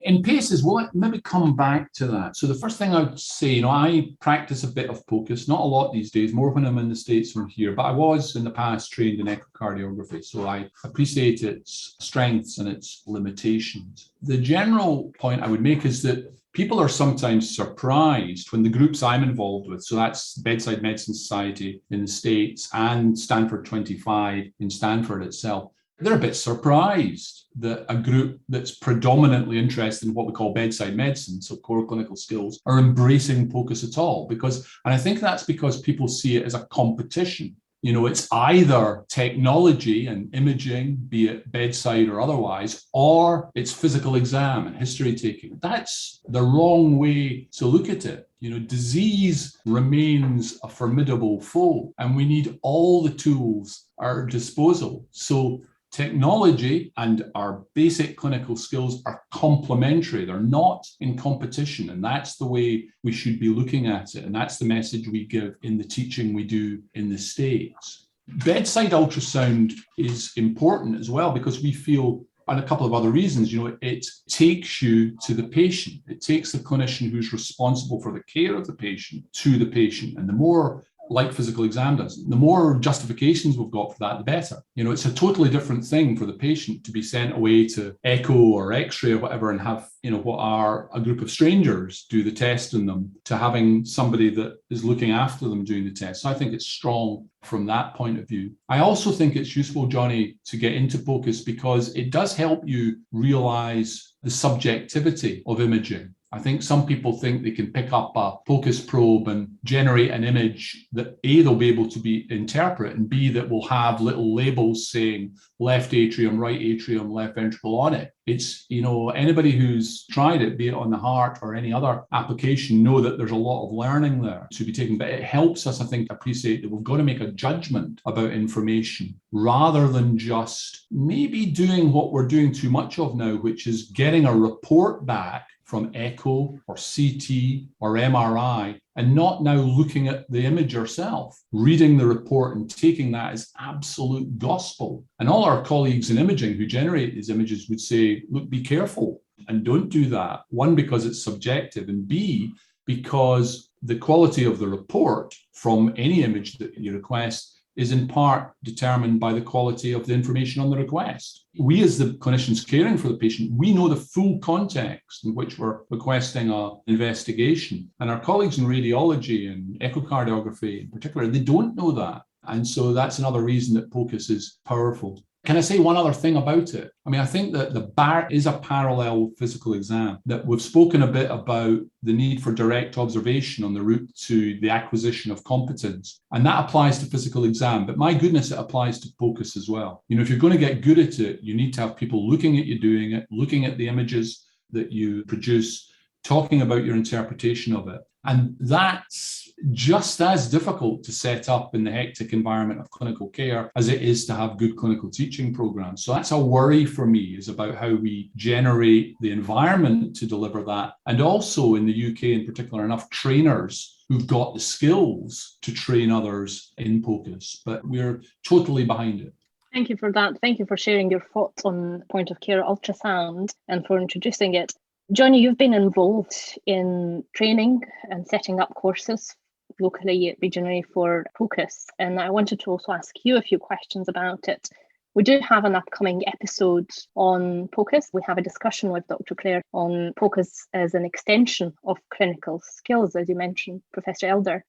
In PACES, we'll maybe come back to that. So the first thing I would say, I practice a bit of POCUS, not a lot these days, more when I'm in the States from here, but I was in the past trained in echocardiography, so I appreciate its strengths and its limitations. The general point I would make is that people are sometimes surprised when the groups I'm involved with, so that's Bedside Medicine Society in the States and Stanford 25 in Stanford itself, they're a bit surprised that a group that's predominantly interested in what we call bedside medicine, so core clinical skills, are embracing POCUS at all. And I think that's because people see it as a competition. It's either technology and imaging, be it bedside or otherwise, or it's physical exam and history taking. That's the wrong way to look at it. Disease remains a formidable foe, and we need all the tools at our disposal. So technology and our basic clinical skills are complementary. They're not in competition. And that's the way we should be looking at it. And that's the message we give in the teaching we do in the States. Bedside ultrasound is important as well because we feel, and a couple of other reasons, it takes you to the patient. It takes the clinician who's responsible for the care of the patient to the patient. And the more, like physical exam does, the more justifications we've got for that, the better. It's a totally different thing for the patient to be sent away to echo or x-ray or whatever and have, what are a group of strangers do the test on them, to having somebody that is looking after them doing the test. So I think it's strong from that point of view. I also think it's useful, Johnny, to get into POCUS because it does help you realize the subjectivity of imaging. I think some people think they can pick up a POCUS probe and generate an image that A, they'll be able to interpret, and B, that will have little labels saying left atrium, right atrium, left ventricle on it. It's, anybody who's tried it, be it on the heart or any other application, know that there's a lot of learning there to be taken. But it helps us, I think, appreciate that we've got to make a judgment about information rather than just maybe doing what we're doing too much of now, which is getting a report back from echo or CT or MRI and not now looking at the image yourself, reading the report and taking that as absolute gospel. And all our colleagues in imaging who generate these images would say, look, be careful and don't do that. One, because it's subjective, and B, because the quality of the report from any image that you request is in part determined by the quality of the information on the request. We, as the clinicians caring for the patient, we know the full context in which we're requesting an investigation. And our colleagues in radiology and echocardiography in particular, they don't know that. And so that's another reason that POCUS is powerful. Can I say one other thing about it? I think that the BAR is a parallel physical exam, that we've spoken a bit about the need for direct observation on the route to the acquisition of competence. And that applies to physical exam, but my goodness, it applies to POCUS as well. If you're going to get good at it, you need to have people looking at you doing it, looking at the images that you produce, talking about your interpretation of it. And that's just as difficult to set up in the hectic environment of clinical care as it is to have good clinical teaching programs. So that's a worry for me, is about how we generate the environment to deliver that. And also in the UK in particular, enough trainers who've got the skills to train others in POCUS. But we're totally behind it. Thank you for that. Thank you for sharing your thoughts on point of care ultrasound and for introducing it. Johnny, you've been involved in training and setting up courses locally, regionally for POCUS, and I wanted to also ask you a few questions about it. We do have an upcoming episode on POCUS. We have a discussion with Dr. Clare on POCUS as an extension of clinical skills, as you mentioned, Professor Elder.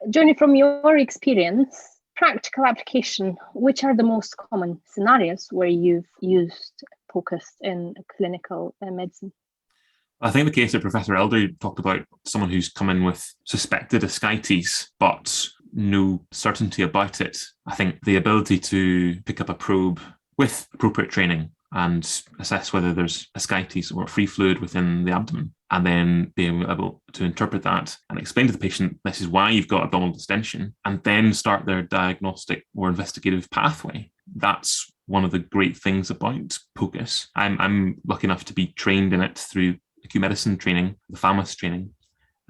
Johnny, from your experience, practical application, which are the most common scenarios where you've used POCUS in clinical medicine? I think the case that Professor Elder talked about, someone who's come in with suspected ascites, but no certainty about it. I think the ability to pick up a probe with appropriate training and assess whether there's ascites or free fluid within the abdomen, and then being able to interpret that and explain to the patient, this is why you've got abdominal distension, and then start their diagnostic or investigative pathway. That's one of the great things about POCUS. I'm lucky enough to be trained in it through acute medicine training, the FAMAS training,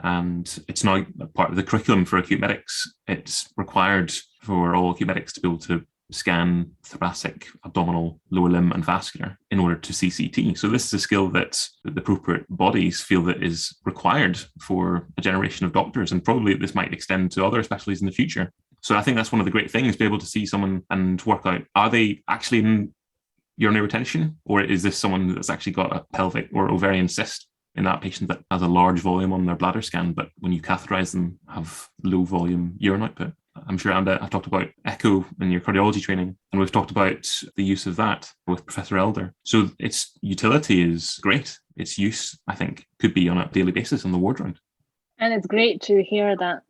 and it's now part of the curriculum for acute medics. It's required for all acute medics to be able to scan thoracic, abdominal, lower limb and vascular in order to see CT. So this is a skill that the appropriate bodies feel that is required for a generation of doctors, and probably this might extend to other specialties in the future. So I think that's one of the great things, be able to see someone and work out, are they actually in urinary retention, or is this someone that's actually got a pelvic or ovarian cyst in that patient that has a large volume on their bladder scan, but when you catheterize them, have low volume urine output? I'm sure, Amanda, I've talked about echo in your cardiology training, and we've talked about the use of that with Professor Elder. So its utility is great. Its use, I think, could be on a daily basis on the ward round. And it's great to hear that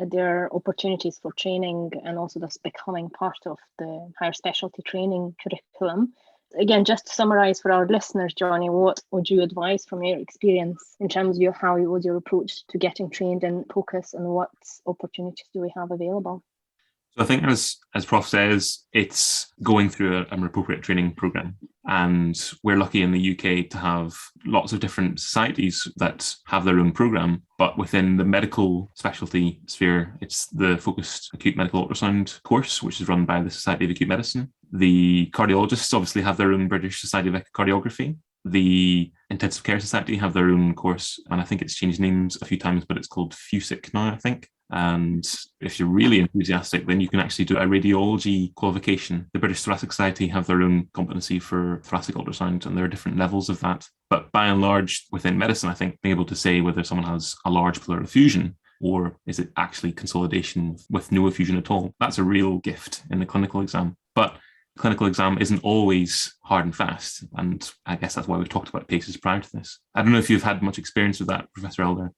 there are opportunities for training and also that's becoming part of the higher specialty training curriculum. Again, just to summarize for our listeners, Johnny, what would you advise from your experience in terms of how was your approach to getting trained in POCUS, and what opportunities do we have available? So I think, as Prof says, it's going through an appropriate training program. And we're lucky in the UK to have lots of different societies that have their own program. But within the medical specialty sphere, it's the focused acute medical ultrasound course, which is run by the Society of Acute Medicine. The cardiologists obviously have their own British Society of Echocardiography. The Intensive Care Society have their own course, and I think it's changed names a few times, but it's called FUSIC now, I think. And if you're really enthusiastic, then you can actually do a radiology qualification. The British Thoracic Society have their own competency for thoracic ultrasound, and there are different levels of that. But by and large, within medicine, I think being able to say whether someone has a large pleural effusion or is it actually consolidation with no effusion at all, that's a real gift in the clinical exam. But clinical exam isn't always hard and fast. And I guess that's why we've talked about PACEs prior to this. I don't know if you've had much experience with that, Professor Elder.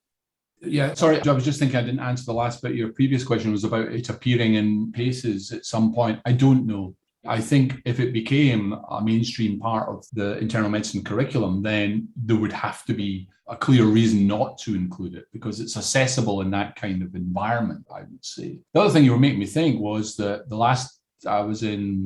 Yeah, sorry, I was just thinking I didn't answer the last bit. Your previous question was about it appearing in PACEs at some point. I don't know. I think if it became a mainstream part of the internal medicine curriculum, then there would have to be a clear reason not to include it because it's accessible in that kind of environment, I would say. The other thing you were making me think was that the last I was in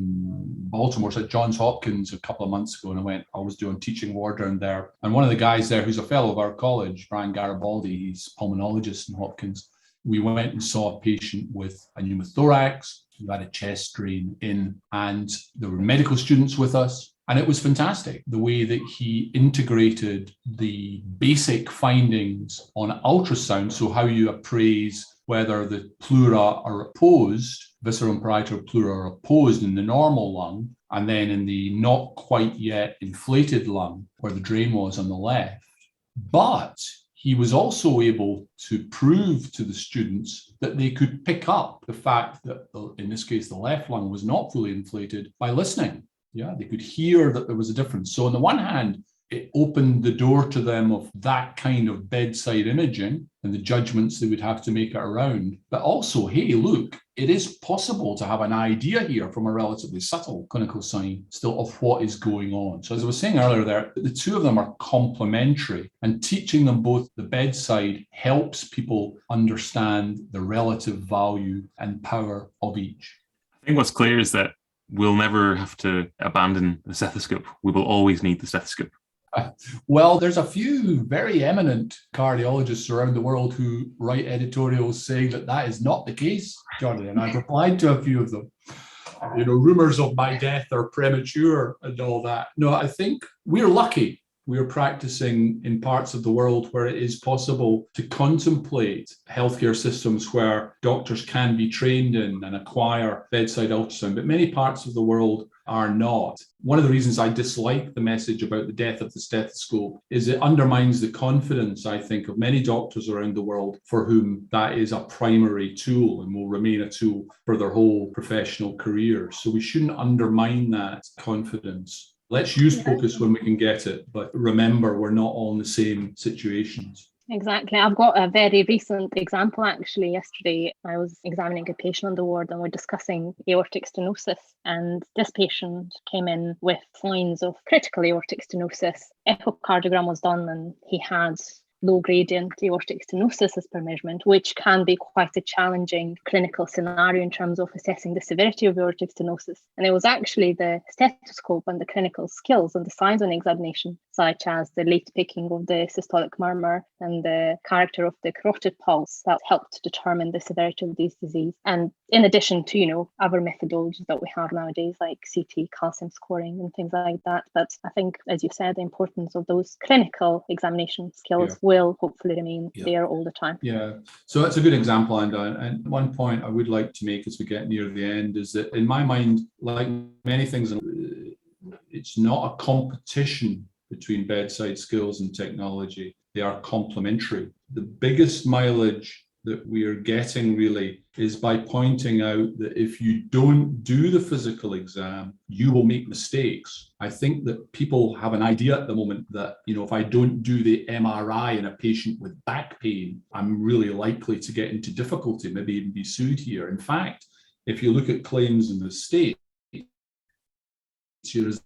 Baltimore, so at Johns Hopkins a couple of months ago, and I was doing teaching ward down there. And one of the guys there, who's a fellow of our college, Brian Garibaldi, he's a pulmonologist in Hopkins. We went and saw a patient with a pneumothorax who had a chest drain in, and there were medical students with us. And it was fantastic, the way that he integrated the basic findings on ultrasound, so how you appraise whether the pleura are opposed, visceral and parietal pleura are opposed in the normal lung, and then in the not quite yet inflated lung, where the drain was on the left. But he was also able to prove to the students that they could pick up the fact that, in this case, the left lung was not fully inflated by listening. Yeah, they could hear that there was a difference. So on the one hand, it opened the door to them of that kind of bedside imaging and the judgments they would have to make it around. But also, hey, look, it is possible to have an idea here from a relatively subtle clinical sign still of what is going on. So as I was saying earlier there, the two of them are complementary, and teaching them both the bedside helps people understand the relative value and power of each. I think what's clear is that we'll never have to abandon the stethoscope. We will always need the stethoscope. Well, there's a few very eminent cardiologists around the world who write editorials saying that that is not the case, Johnny, and I've replied to a few of them. You know, rumors of my death are premature and all that. No, I think we're lucky. We're practicing in parts of the world where it is possible to contemplate healthcare systems where doctors can be trained in and acquire bedside ultrasound, but many parts of the world are not. One of the reasons I dislike the message about the death of the stethoscope is it undermines the confidence, I think, of many doctors around the world for whom that is a primary tool and will remain a tool for their whole professional careers. So we shouldn't undermine that confidence. Let's use focus when we can get it, but remember, we're not all in the same situations. Exactly. I've got a very recent example actually. Yesterday, I was examining a patient on the ward and we're discussing aortic stenosis. And this patient came in with signs of critical aortic stenosis. Echocardiogram was done and he had low gradient aortic stenosis as per measurement, which can be quite a challenging clinical scenario in terms of assessing the severity of aortic stenosis. And it was actually the stethoscope and the clinical skills and the signs on examination, such as the late picking of the systolic murmur and the character of the carotid pulse, that helped determine the severity of this disease. And in addition to, other methodologies that we have nowadays, like CT, calcium scoring and things like that. But I think, as you said, the importance of those clinical examination skills will hopefully remain there all the time. Yeah, so that's a good example, and one point I would like to make as we get near the end is that in my mind, like many things, it's not a competition between bedside skills and technology. They are complementary. The biggest mileage that we are getting really is by pointing out that if you don't do the physical exam, you will make mistakes. I think that people have an idea at the moment that, if I don't do the MRI in a patient with back pain, I'm really likely to get into difficulty, maybe even be sued here. In fact, if you look at claims in the States, there is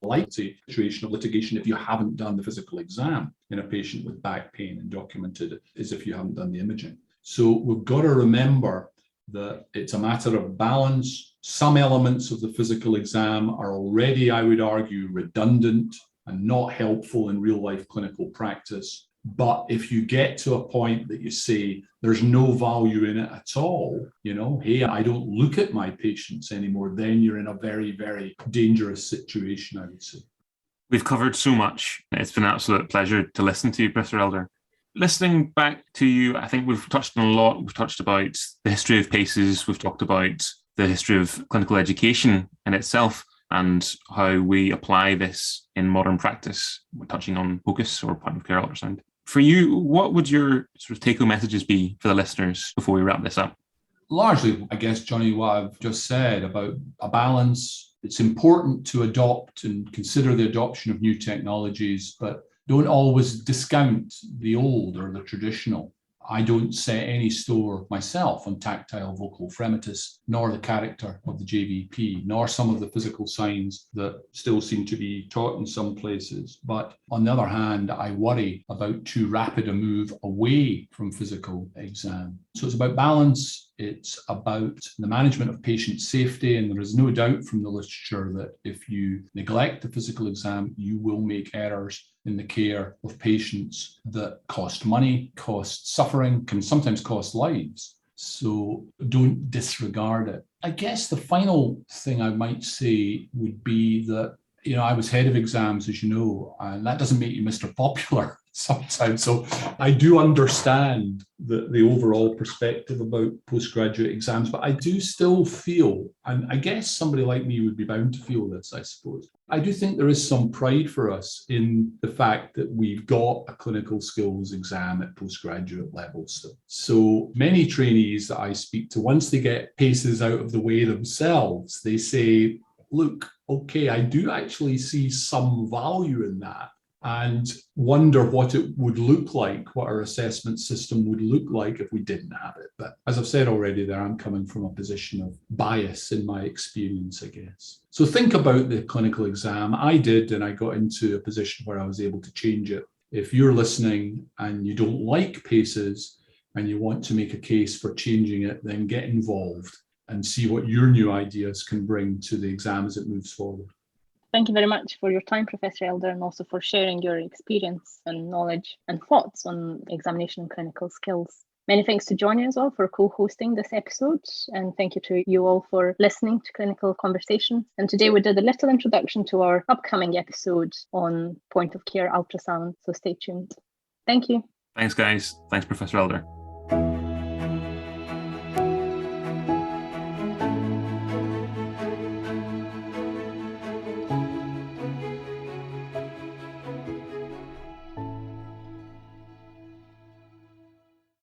likely situation of litigation if you haven't done the physical exam in a patient with back pain and documented it as if you haven't done the imaging. So we've got to remember that it's a matter of balance. Some elements of the physical exam are already, I would argue, redundant and not helpful in real life clinical practice. But if you get to a point that you say there's no value in it at all, hey, I don't look at my patients anymore, then you're in a very, very dangerous situation, I would say. We've covered so much. It's been an absolute pleasure to listen to you, Professor Elder. Listening back to you, I think we've touched on a lot. We've touched about the history of PACEs. We've talked about the history of clinical education in itself and how we apply this in modern practice. We're touching on focus or point of care ultrasound. For you, what would your sort of take-home messages be for the listeners before we wrap this up? Largely, I guess, Johnny, what I've just said about a balance. It's important to adopt and consider the adoption of new technologies, but don't always discount the old or the traditional. I don't set any store myself on tactile vocal fremitus, nor the character of the JVP, nor some of the physical signs that still seem to be taught in some places. But on the other hand, I worry about too rapid a move away from physical exam. So it's about balance. It's about the management of patient safety. And there is no doubt from the literature that if you neglect the physical exam, you will make errors in the care of patients that cost money, cost suffering, can sometimes cost lives. So don't disregard it. I guess the final thing I might say would be that, I was head of exams, as you know, and that doesn't make you Mr. Popular sometimes. So I do understand the overall perspective about postgraduate exams, but I do still feel, and I guess somebody like me would be bound to feel this, I suppose. I do think there is some pride for us in the fact that we've got a clinical skills exam at postgraduate level still. So many trainees that I speak to, once they get PACEs out of the way themselves, they say, look, okay, I do actually see some value in that, and wonder what it would look like, what our assessment system would look like if we didn't have it. But as I've said already there, I'm coming from a position of bias in my experience, I guess. So think about the clinical exam. I did, and I got into a position where I was able to change it. If you're listening and you don't like PACEs and you want to make a case for changing it, then get involved and see what your new ideas can bring to the exam as it moves forward. Thank you very much for your time, Professor Elder, and also for sharing your experience and knowledge and thoughts on examination and clinical skills. Many thanks to Johnny as well for co-hosting this episode, and thank you to you all for listening to Clinical Conversations. And today we did a little introduction to our upcoming episode on point of care ultrasound, so stay tuned. Thank you. Thanks, guys. Thanks, Professor Elder.